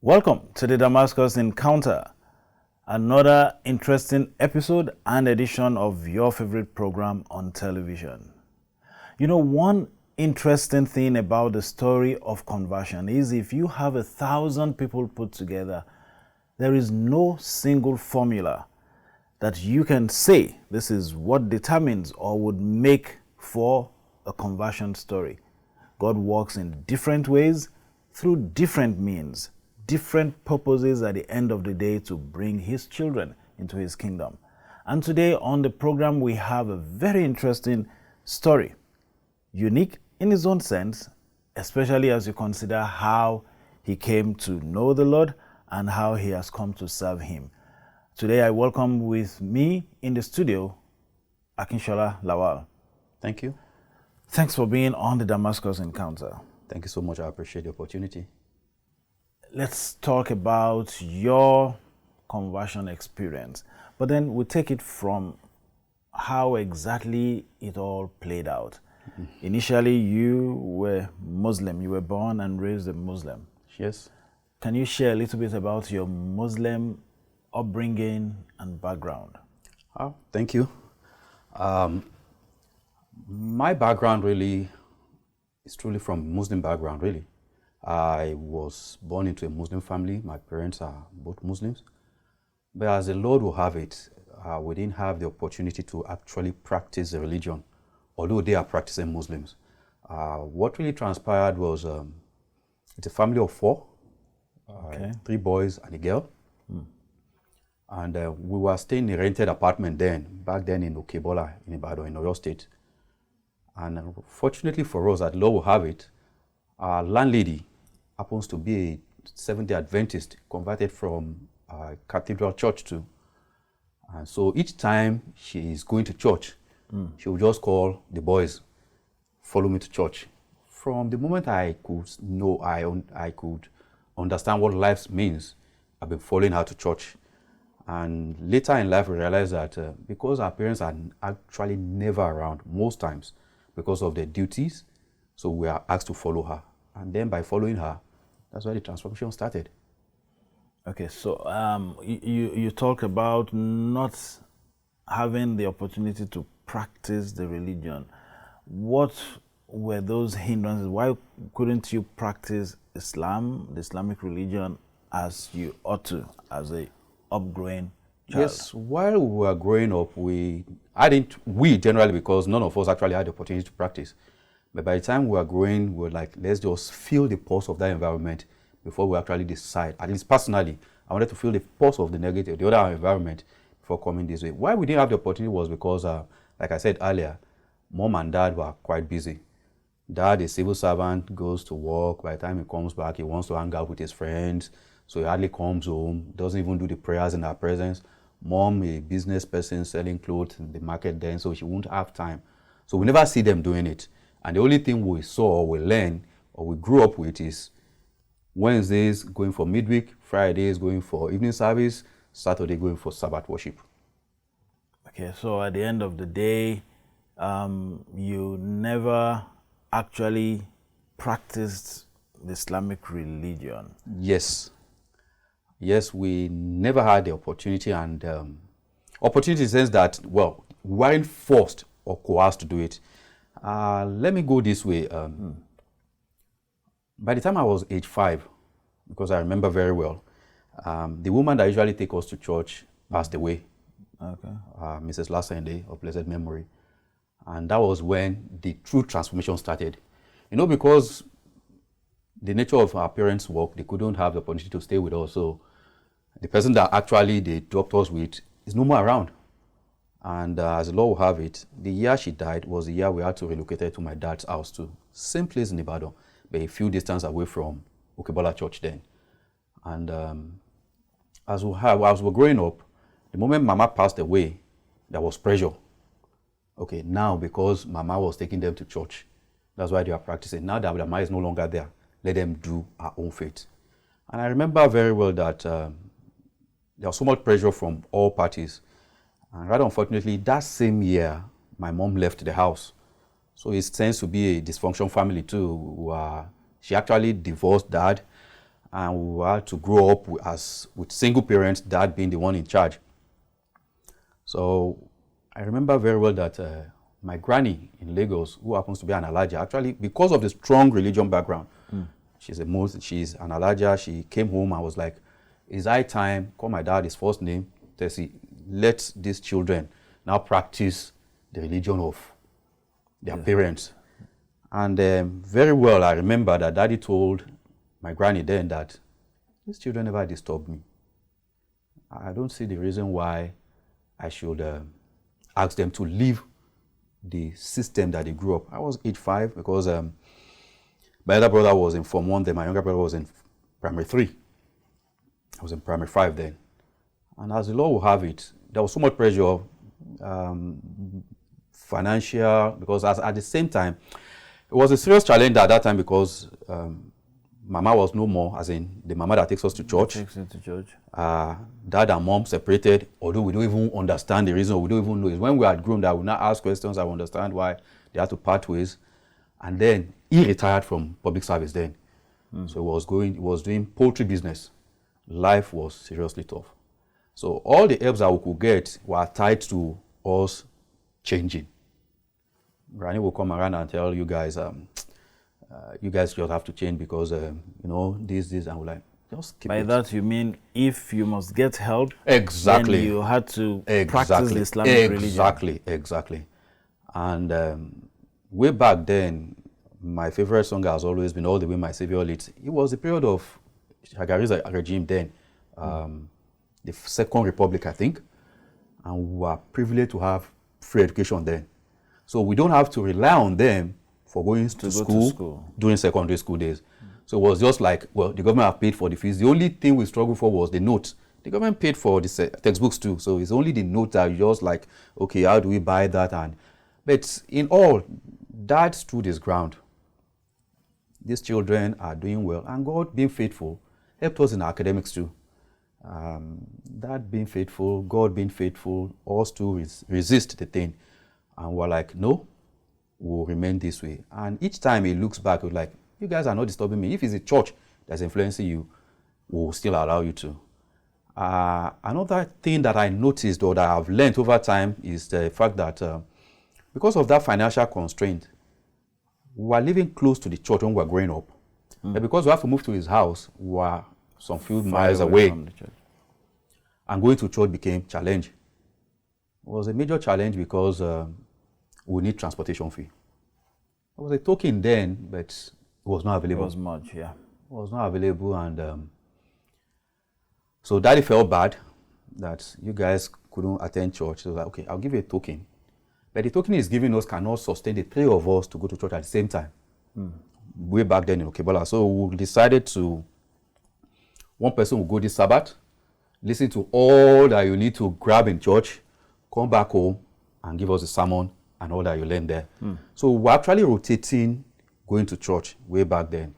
Welcome to the Damascus Encounter, another interesting episode and edition of your favorite program on television. You know, one interesting thing about the story of conversion is if you have 1,000 people put together, there is no single formula that you can say this is what determines or would make for a conversion story. God works in different ways, through different means, different purposes at the end of the day to bring his children into his kingdom. And today on the program we have a very interesting story, unique in his own sense, especially as you consider how he came to know the Lord and how he has come to serve him. Today I welcome with me in the studio Akintayo Lawal. Thank you. Thanks for being on the Damascus Encounter. Thank you so much. I appreciate the opportunity. Let's talk about your conversion experience, but then we'll take it from how exactly it all played out. Mm-hmm. Initially, you were Muslim. You were born and raised a Muslim. Yes. Can you share a little bit about your Muslim upbringing and background? Thank you. My background really is truly from Muslim background, really. I was born into a Muslim family. My parents are both Muslims. But as the Lord will have it, we didn't have the opportunity to actually practice the religion, although they are practicing Muslims. What really transpired was it's a family of four, three boys and a girl. And we were staying in a rented apartment back then in Okebola, in Ibadan, in Oyo State. And fortunately for us, at Lord will have it, our landlady happens to be a Seventh-day Adventist, converted from a cathedral church too. And so each time she is going to church, she will just call the boys, follow me to church. From the moment I could know, I could understand what life means, I've been following her to church. And later in life, we realized that because our parents are actually never around most times because of their duties, so we are asked to follow her. And then by following her, that's why the transformation started. Okay, so you talk about not having the opportunity to practice the religion. What were those hindrances? Why couldn't you practice Islam, the Islamic religion, as you ought to, as a upgrowing child? Yes, while we were growing up, we generally, because none of us actually had the opportunity to practice. But by the time we were growing, we were like, let's just feel the pulse of that environment before we actually decide. At least personally, I wanted to feel the pulse of the other environment before coming this way. Why we didn't have the opportunity was because, like I said earlier, mom and dad were quite busy. Dad, a civil servant, goes to work. By the time he comes back, he wants to hang out with his friends. So he hardly comes home, doesn't even do the prayers in our presence. Mom, a business person selling clothes in the market then, so she won't have time. So we never see them doing it. And the only thing we saw or we learned or we grew up with is Wednesdays going for midweek, Fridays going for evening service, Saturday going for Sabbath worship. Okay, so at the end of the day, you never actually practiced the Islamic religion. Yes. Yes, we never had the opportunity, and opportunity in the sense that, well, we weren't forced or coerced to do it. Let me go this way. By the time I was age 5, because I remember very well, the woman that usually takes us to church passed away. Okay. Mrs. Lasende of blessed memory. And that was when the true transformation started. You know, because the nature of our parents' work, they couldn't have the opportunity to stay with us. So the person that actually they dropped us with is no more around. And as the Lord will have it, the year she died was the year we had to relocate to my dad's house too. Same place in Ibadan, but a few distance away from Okebola Church then. And as we were growing up, the moment Mama passed away, there was pressure. Okay, now because Mama was taking them to church, that's why they are practicing. Now that Mama is no longer there, let them do our own faith. And I remember very well that there was so much pressure from all parties. And rather unfortunately, that same year, my mom left the house. So it tends to be a dysfunctional family too. She actually divorced dad and we had to grow up with single parents, dad being the one in charge. So I remember very well that my granny in Lagos, who happens to be an Alaja, actually, because of the strong religion background, she's an Alaja, she came home and was like, it's high time, call my dad his first name, Tessie, let these children now practice the religion of their parents. And very well, I remember that daddy told my granny then that these children never disturbed me. I don't see the reason why I should ask them to leave the system that they grew up. I was age 5 because my elder brother was in Form 1 then, my younger brother was in Primary 3. I was in Primary 5 then. And as the law will have it, there was so much pressure, financial, because at the same time, it was a serious challenge at that time because Mama was no more, as in the Mama that takes us to church. Dad and Mom separated, although we don't even understand the reason, we don't even know. It's when we had grown that we now ask questions, I understand why they had to part ways. And then he retired from public service then. So he was doing poultry business. Life was seriously tough. So all the helps that we could get were tied to us changing. Granny will come around and tell you guys, you guys just have to change because, this, and we're like, just keep By it. that you mean if you must get help, Exactly. then you had to practice the Islamic religion. Exactly. And way back then, my favorite song has always been All the Way My Savior Leads. It was the period of Shagari's regime then, the Second Republic, I think, and we were privileged to have free education then. So we don't have to rely on them for going to school during secondary school days. So it was just like, well, the government have paid for the fees. The only thing we struggled for was the notes. The government paid for the textbooks too. So it's only the notes that you just like, okay, how do we buy that? But in all, Dad stood his ground. These children are doing well, and God being faithful helped us in academics too. Dad being faithful, God being faithful, us to resist the thing. And we're like, no, we'll remain this way. And each time he looks back, we're like, you guys are not disturbing me. If it's a church that's influencing you, we'll still allow you to. Another thing that I noticed or that I've learned over time is the fact that because of that financial constraint, we were living close to the church when we were growing up. But because we have to move to his house, we were some few miles away. From the church. And going to church became a challenge. It was a major challenge because we need transportation fee. It was a token then, but it was not available. It was much, yeah. It was not available, and so Daddy felt bad that you guys couldn't attend church. So he was like, okay, I'll give you a token. But the token he's giving us cannot sustain the 3 of us to go to church at the same time. Way back then in Okebola. So we decided to, one person will go this Sabbath, listen to all that you need to grab in church, come back home and give us a sermon and all that you learn there. So we're actually rotating going to church way back then.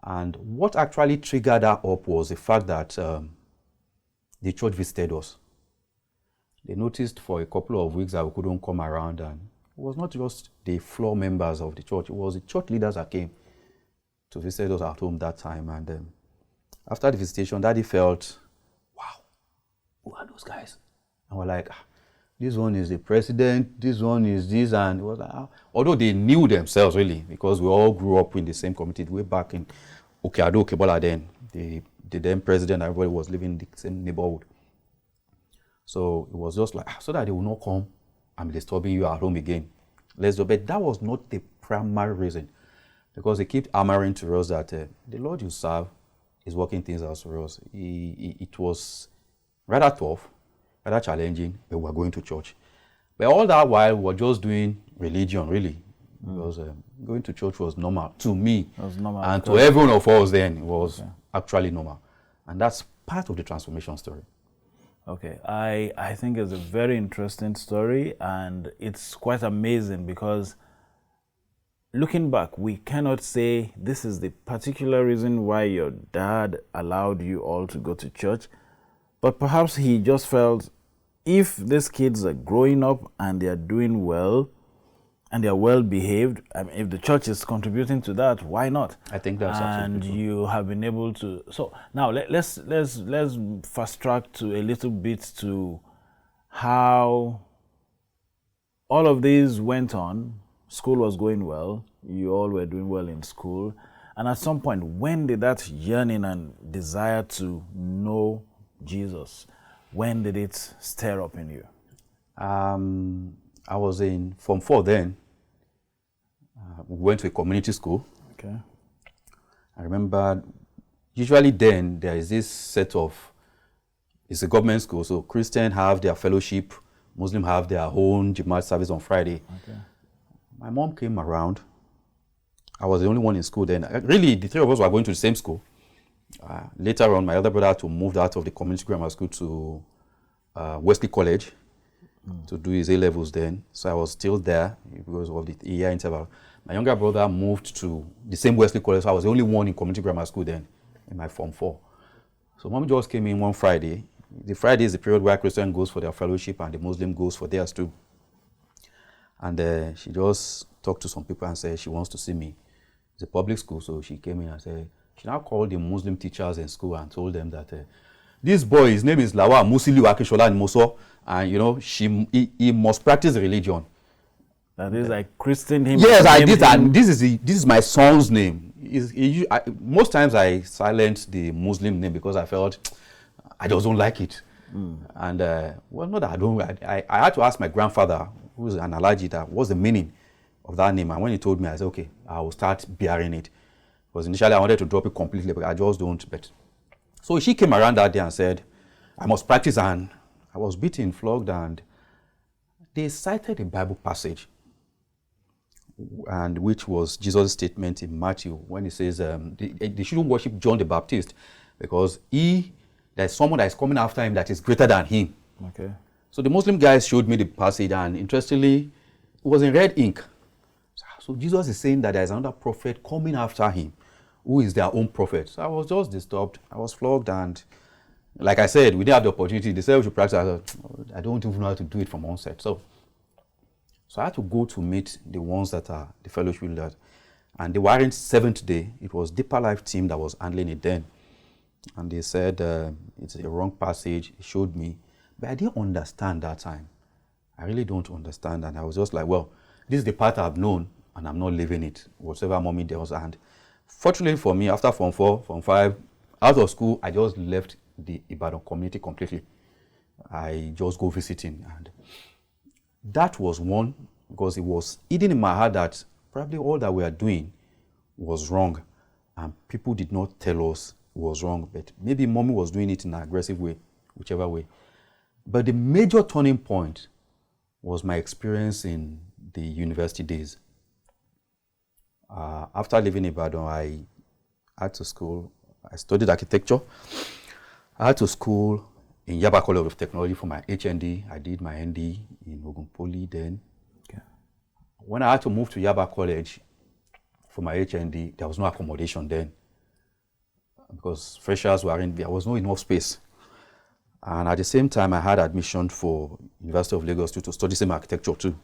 And what actually triggered that up was the fact that the church visited us. They noticed for a couple of weeks that we couldn't come around, and it was not just the floor members of the church, it was the church leaders that came to visit us at home that time. And after the visitation, Daddy felt, wow, who are those guys? And we're like, this one is the president, this one is this, and it was like, although they knew themselves really, because we all grew up in the same community way back in Okebola then. The then president, everybody was living in the same neighborhood. So it was just like, so that they will not come and be disturbing you at home again. Let's do. But that was not the primary reason, because they keep hammering to us that the Lord you serve is working things out for us. It was rather tough, rather challenging, but we were going to church. But all that while, we were just doing religion, really. Because going to church was normal to me. It was normal. And to every one of us then, it was actually normal. And that's part of the transformation story. Okay, I think it's a very interesting story, and it's quite amazing because looking back, we cannot say this is the particular reason why your dad allowed you all to go to church, but perhaps he just felt if these kids are growing up and they are doing well, and they're well behaved. I mean, if the church is contributing to that, why not? I think that's And absolutely true. you have been able to. So now let's fast track to a little bit to how all of these went on. School was going well. You all were doing well in school. And at some point, when did that yearning and desire to know Jesus, when did it stir up in you? I was in Form 4 then. We went to a community school. Okay. I remember, usually then, there is this set of, it's a government school, so Christians have their fellowship, Muslims have their own Jamaat service on Friday. Okay. My mom came around. I was the only one in school then. Really, the three of us were going to the same school. Later on, my elder brother had to move out of the community grammar school to Wesley College to do his A-levels then. So I was still there because of the year interval. My younger brother moved to the same Wesley College, so I was the only one in community grammar school then, in my Form 4. So mom just came in one Friday. The Friday is the period where Christian goes for their fellowship and the Muslim goes for theirs too. And she just talked to some people and said she wants to see me. It's a public school, so she came in and said, she now called the Muslim teachers in school and told them that this boy, his name is Lawa Musiliu Akishola Nmoso, and you know, he must practice religion. That is, I christened him. Yes, I did, and this is my son's name. Most times I silence the Muslim name because I felt I just don't like it. And well, not that I don't. I had to ask my grandfather, who's an Alhaji, that what's the meaning of that name. And when he told me, I said, okay, I will start bearing it. Because initially I wanted to drop it completely, but I just don't. But so she came around that day and said, I must practice, and I was beaten, flogged, and they cited a Bible passage, and which was Jesus' statement in Matthew when he says they shouldn't worship John the Baptist because there's someone that is coming after him that is greater than him. Okay. So the Muslim guys showed me the passage, and interestingly, it was in red ink. So Jesus is saying that there's another prophet coming after him, who is their own prophet. So I was just disturbed. I was flogged, and like I said, we didn't have the opportunity. They said we should practice. I thought, I don't even know how to do it from onset. So I had to go to meet the ones that are the fellowship leaders. And they weren't seventh day. It was Deeper Life team that was handling it then. And they said, it's a wrong passage. It showed me. But I didn't understand that time. I really don't understand. And I was just like, well, this is the path I've known, and I'm not living it, whatever mommy does. And fortunately for me, after Form 4, Form 5, out of school, I just left the Ibadan community completely. I just go visiting. And that was one, because it was hidden in my heart that probably all that we are doing was wrong. And people did not tell us it was wrong. But maybe mommy was doing it in an aggressive way, whichever way. But the major turning point was my experience in the university days. After leaving Ibadan, I had to school. I studied architecture. I had to school in Yaba College of Technology for my HND. I did my ND in Ogun Poly then. Okay. When I had to move to Yaba College for my HND, there was no accommodation then because freshers were in, there was no enough space. And at the same time, I had admission for University of Lagos to study same architecture too.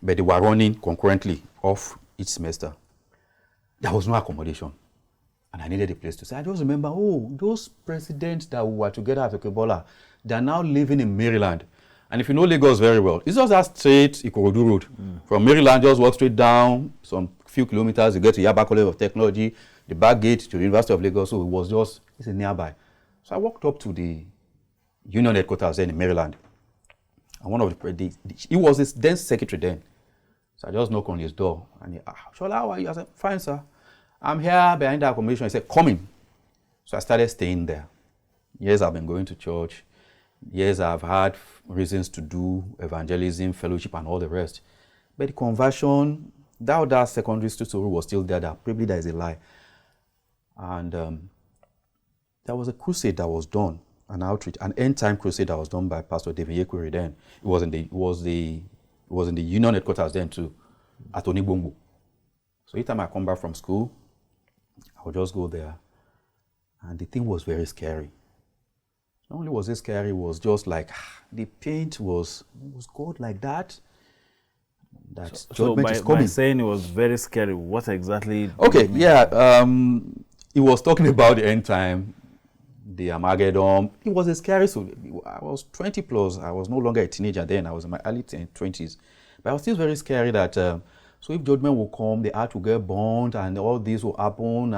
But they were running concurrently off each semester. There was no accommodation. And I needed a place to stay. I just remember, those presidents that were together at Okebola, they're now living in Maryland. And if you know Lagos very well, it's just that straight Ikorodu road. From Maryland, just walk straight down some few kilometers, you get to Yaba College of Technology, the back gate to the University of Lagos. So it was just, it's nearby. So I walked up to the union headquarters then in Maryland. And one of he was his then secretary then. So I just knocked on his door. And he, Shola, how are you? I said, fine, sir. I'm here behind the accommodation. He said, come in. So I started staying there. Years I've been going to church. Years I've had reasons to do evangelism, fellowship, and all the rest. But the conversion, that secondary story was still there. That probably there is a lie. And there was a crusade that was done, an outreach, an end-time crusade that was done by Pastor David Yekwiri then. It was in the union headquarters then too, at Onibongo. So each time I come back from school, I would just go there. And the thing was very scary. Not only was it scary, it was just like, the paint was God like that? that So judgment by, is coming. saying it was very scary, what exactly do Okay, you mean? yeah. He was talking about the end time, the Armageddon. It was a scary story. I was 20 plus. I was no longer a teenager then. I was in my early 20s. But I was still very scary that, so if judgment will come, the earth will get burned and all this will happen.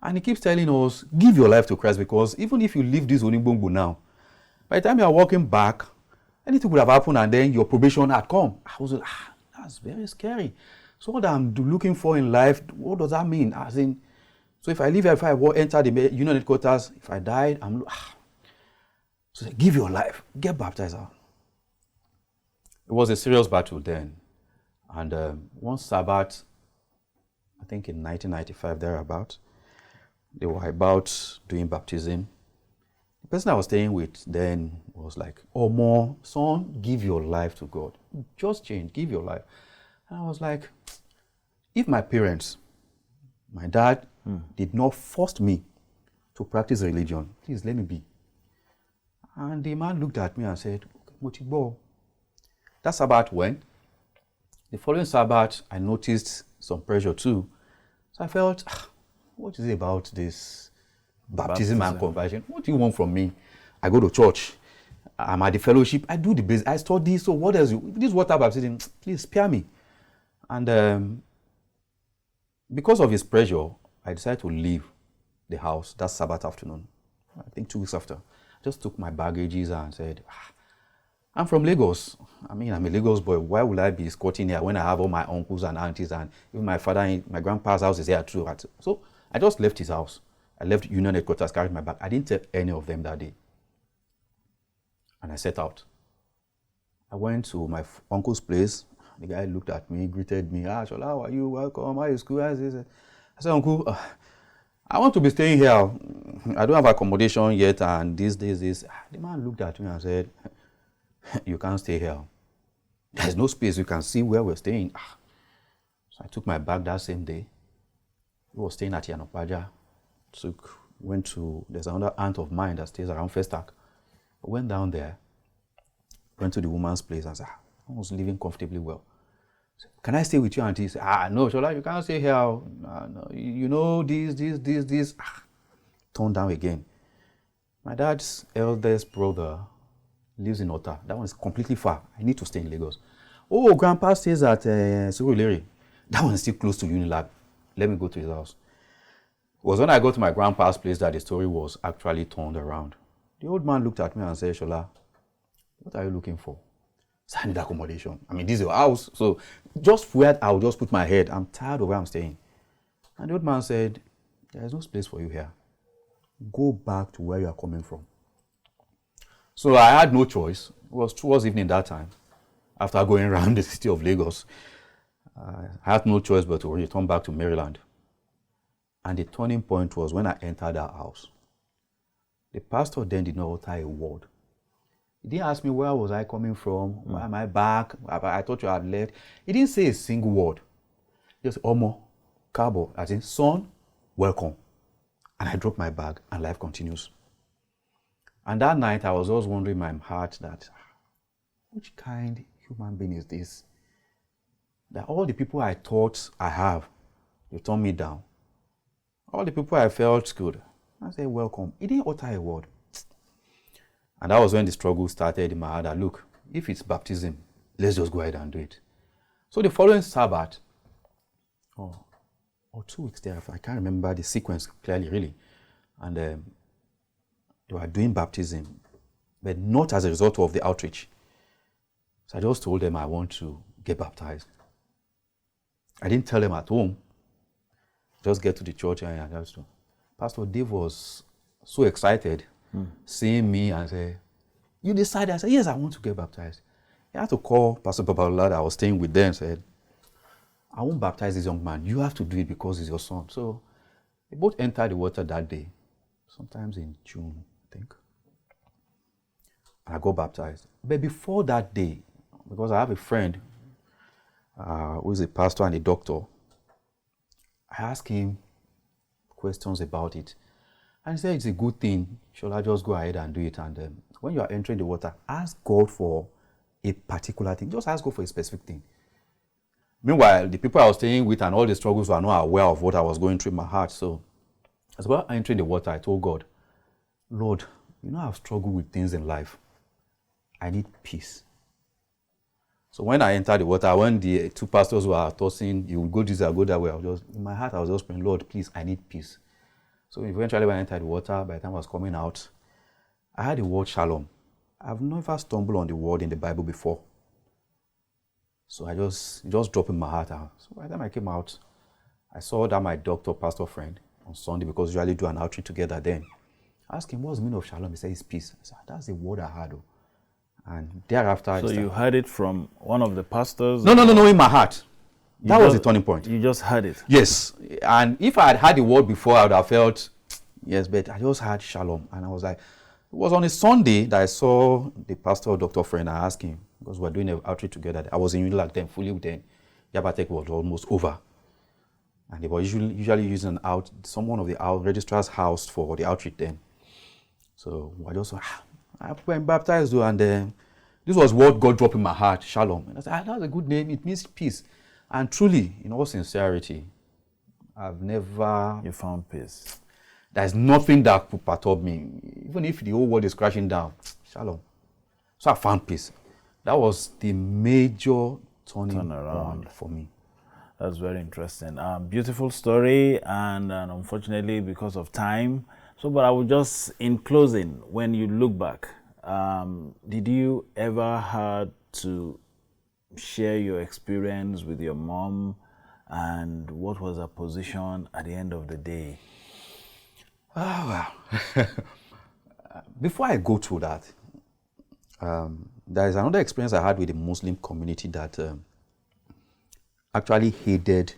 And he keeps telling us, give your life to Christ, because even if you leave this Onibungu now, by the time you are walking back, anything would have happened and then your probation had come. I was like, that's very scary. So what I'm looking for in life, what does that mean? As in, so if I leave here, if I enter the Union headquarters, if I died, so give your life, get baptized out. It was a serious battle then. And one Sabbath, I think in 1995, thereabout, they were about doing baptism. The person I was staying with then was like, oh, more, son, give your life to God. Just change, give your life. And I was like, if my parents, my dad, did not force me to practice religion, please let me be. And the man looked at me and said, okay, Motibo. That Sabbath went. The following Sabbath, I noticed some pressure too. So I felt, what is it about this baptism and conversion? What do you want from me? I go to church. I'm at the fellowship. I do the business. I study. So what else? This water baptism, please spare me. And because of his pressure, I decided to leave the house that Sabbath afternoon. I think 2 weeks after. I just took my baggages and said, I'm from Lagos. I mean, I'm a Lagos boy. Why would I be squatting here when I have all my uncles and aunties and even my father, my grandpa's house is here too. So I just left his house. I left Union headquarters, carried my bag. I didn't tell any of them that day. And I set out. I went to my uncle's place. The guy looked at me, greeted me. Shola, how are you? Welcome. How is school? I said, Uncle, I want to be staying here. I don't have accommodation yet, and these days, The man looked at me and said, you can't stay here. There's no space. You can see where we're staying. So I took my bag that same day. We were staying at Yanopaja. There's another aunt of mine that stays around Festac. I went down there, went to the woman's place and said, I was living comfortably well. I said, can I stay with you, auntie? He said, no, Shola, you can't stay here. No, you know, this. Turned down again. My dad's eldest brother lives in Ota. That one is completely far. I need to stay in Lagos. Oh, grandpa stays at Surulere. That one is still close to Unilab. Let me go to his house. It was when I got to my grandpa's place that the story was actually turned around. The old man looked at me and said, Shola, what are you looking for? So I need accommodation. I mean, this is your house. So just where I'll just put my head. I'm tired of where I'm staying. And the old man said, there is no space for you here. Go back to where you are coming from. So I had no choice. It was towards evening that time. After going around the city of Lagos, I had no choice but to return back to Maryland. And the turning point was when I entered that house. The pastor then did not utter a word. He didn't ask me where was I coming from, why am I back, I thought you had left. He didn't say a single word. He just said, Omo, Cabo, as in, son, welcome. And I dropped my bag and life continues. And that night I was always wondering in my heart that, which kind human being is this? That all the people I thought I have, they turned me down. All the people I felt good, I said, welcome. He didn't utter a word. And that was when the struggle started in my heart that, look, if it's baptism, let's just go ahead and do it. So the following Sabbath, or 2 weeks thereafter, I can't remember the sequence clearly, really. And they were doing baptism, but not as a result of the outreach. So I just told them I want to get baptized. I didn't tell them at home. Just get to the church and I just, Pastor Dave was so excited seeing me and say, you decided? I said, yes, I want to get baptized. He had to call Pastor Babalola that I was staying with them and said, I won't baptize this young man. You have to do it because he's your son. So they both entered the water that day, sometimes in June, I think. And I got baptized. But before that day, because I have a friend who is a pastor and a doctor, I asked him questions about it. And he said it's a good thing. Should I just go ahead and do it? And when you are entering the water, ask God for a particular thing. Just ask God for a specific thing. Meanwhile, the people I was staying with and all the struggles were not aware of what I was going through in my heart. So as well entering the water, I told God, Lord, I've struggled with things in life. I need peace. So when I entered the water, when the two pastors were tossing, you will go this way, I'll go that way, in my heart, I was just praying, Lord, please, I need peace. So eventually when I entered the water, by the time I was coming out, I had the word shalom. I've never stumbled on the word in the Bible before. So I just dropped in my heart. So by the time I came out, I saw that my doctor, pastor friend, on Sunday, because we usually do an outreach together then. I asked him, what's the meaning of shalom? He said, it's peace. I said, that's the word I heard. And thereafter... So you heard it from one of the pastors? No, in my heart. That was the turning point. You just heard it? Yes. And if I had heard the word before, I would have felt, yes, but I just heard shalom. And I was like, it was on a Sunday that I saw the pastor, doctor friend. I asked him, because we were doing an outreach together. I was in Unilag then, fully then. Yabatek was almost over. And they were usually using someone of the registrar's house for the outreach then. So I just I went baptized, and this was what God dropped in my heart, shalom. And I said, that's a good name, it means peace. And truly, in all sincerity, I've never... You found peace. There's nothing that could perturb me. Even if the whole world is crashing down, shalom. So I found peace. That was the major turning around for me. That's very interesting. Beautiful story, and unfortunately, because of time. But I would just, in closing, when you look back, did you ever had to share your experience with your mom, and what was her position at the end of the day? Oh, wow. Before I go through that, there is another experience I had with the Muslim community that actually hated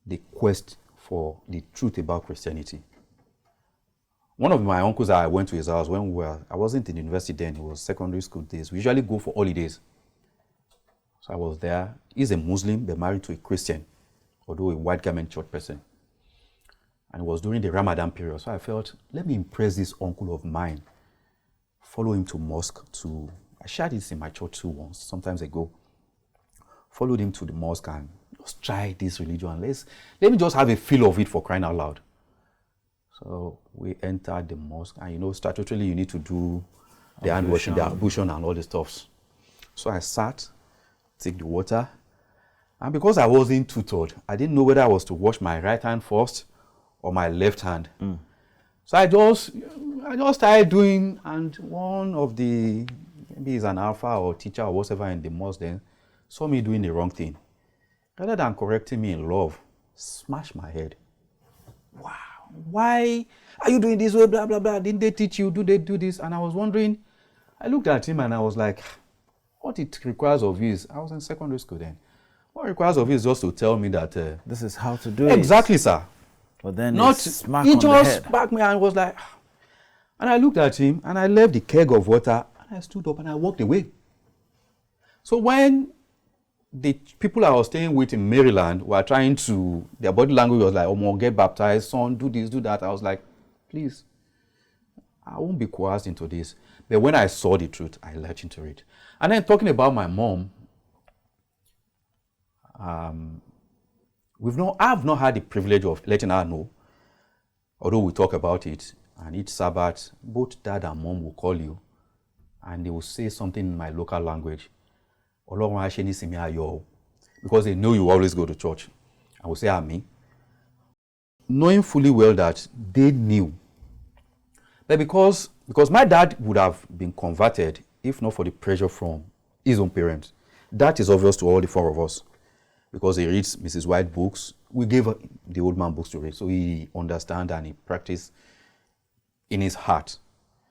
the quest for the truth about Christianity. One of my uncles, I went to his house when I wasn't in university then, it was secondary school days. We usually go for holidays. So I was there. He's a Muslim, but married to a Christian, although a white garment church person. And it was during the Ramadan period. So I felt, let me impress this uncle of mine. Follow him to mosque. I shared this in my church too once, sometimes ago. Followed him to the mosque and just try this religion. Let me just have a feel of it, for crying out loud. So we entered the mosque, and statutorily you need to do the hand washing, the ablution, and all the stuffs. So I sat, take the water, and because I wasn't tutored, I didn't know whether I was to wash my right hand first or my left hand. So I just started doing, and one of the, maybe he's an alpha or teacher or whatever in the mosque then, saw me doing the wrong thing. Rather than correcting me in love, smashed my head. Wow, why are you doing this way, blah, blah, blah? Didn't they teach you? Do they do this? And I was wondering, I looked at him and I was like, what it requires of you is, I was in secondary school then, what it requires of you is just to tell me that... this is how to do it. Exactly, sir. But then he just smacked me and was like... And I looked at him and I left the keg of water and I stood up and I walked away. So when the people I was staying with in Maryland were trying to, their body language was like, oh, get baptized, son, do this, do that. I was like, please, I won't be coerced into this. But when I saw the truth, I latched into it. And then talking about my mom, I've not had the privilege of letting her know, although we talk about it, and each Sabbath, both dad and mom will call you, and they will say something in my local language, because they know you always go to church. I will say, Ami, knowing fully well that they knew. But because my dad would have been converted, if not for the pressure from his own parents. That is obvious to all the four of us, because he reads Mrs. White books. We gave the old man books to read, so he understands and he practiced in his heart.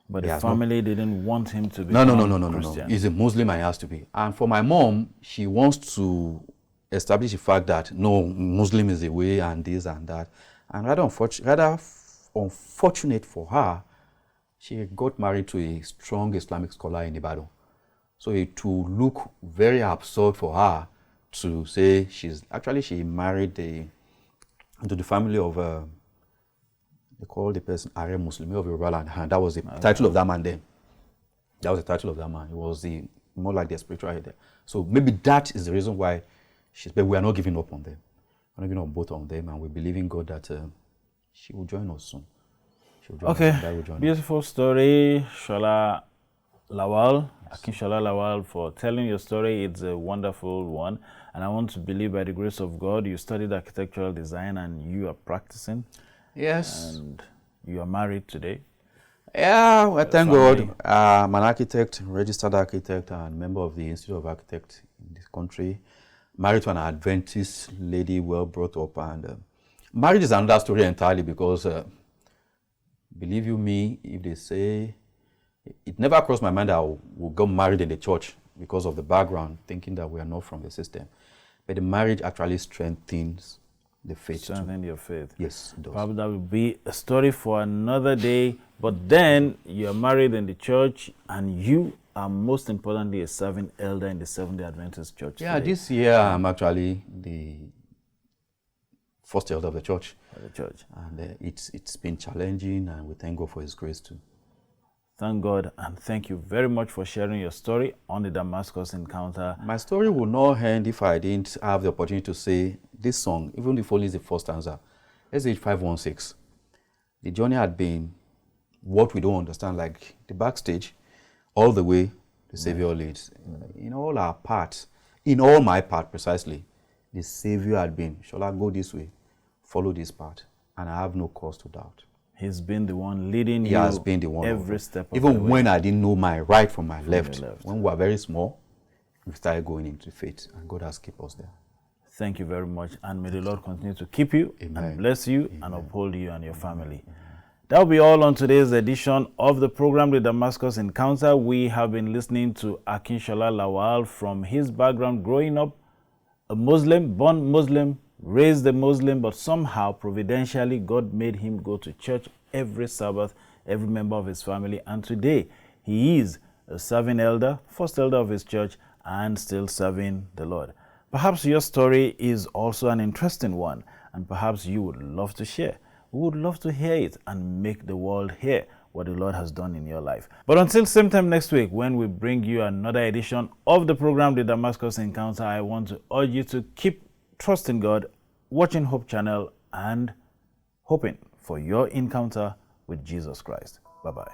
But the family didn't want him to be Christian. He's a Muslim and he has to be. And for my mom, she wants to establish the fact that no, Muslim is the way and this and that. And rather unfortunate for her, she got married to a strong Islamic scholar in Ibadan. So it will look very absurd for her to say she married into the family of they call the person Are Muslim of Yoruba land, and that was the title of that man then. That was the title of that man. He was the more like their spiritual head there. So maybe that is the reason why but we are not giving up on them. We're not giving up both on them, and we believe in God that she will join us soon. Okay, beautiful story, Shola Lawal, Akintoyo Lawal, for telling your story. It's a wonderful one, and I want to believe by the grace of God you studied architectural design and you are practicing. Yes. And you are married today. Yeah, well, thank God. I'm an architect, registered architect, and member of the Institute of Architects in this country. Married to an Adventist lady, well brought up, and marriage is another story entirely because, believe you me, if they say, it never crossed my mind that I will get married in the church because of the background, thinking that we are not from the system. But the marriage actually strengthens the faith. Strengthen your faith. Yes, it does. Probably that will be a story for another day. But then you are married in the church, and you are most importantly a serving elder in the Seventh-day Adventist Church. Yeah, today. this year I'm actually the first elder of the church. And it's been challenging, and we thank God for His grace too. Thank God, and thank you very much for sharing your story on the Damascus Encounter. My story would not end if I didn't have the opportunity to say this song, even if only the first stanza. SH 516. The journey had been what we don't understand, like the backstage, all the way the Savior leads. In all our parts, in all my part precisely, the Savior had been, shall I go this way, follow this path, and I have no cause to doubt. He's been the one leading you. He has been the one every step of even the way. when I didn't know my right from my left. When we were very small, we started going into faith, and God has kept us there. Thank you very much, and may the Lord continue to keep you, Amen, and bless you, Amen, and uphold you and your family. That will be all on today's edition of the program, The Damascus Encounter. We have been listening to Akintoyo Lawal from his background growing up a Muslim, born Muslim, raised a Muslim, but somehow, providentially, God made him go to church every Sabbath, every member of his family, and today he is a serving elder, first elder of his church, and still serving the Lord. Perhaps your story is also an interesting one, and perhaps you would love to share. We would love to hear it and make the world hear what the Lord has done in your life. But until same time next week, when we bring you another edition of the program, The Damascus Encounter, I want to urge you to keep trusting God, watching Hope Channel, and hoping for your encounter with Jesus Christ. Bye-bye.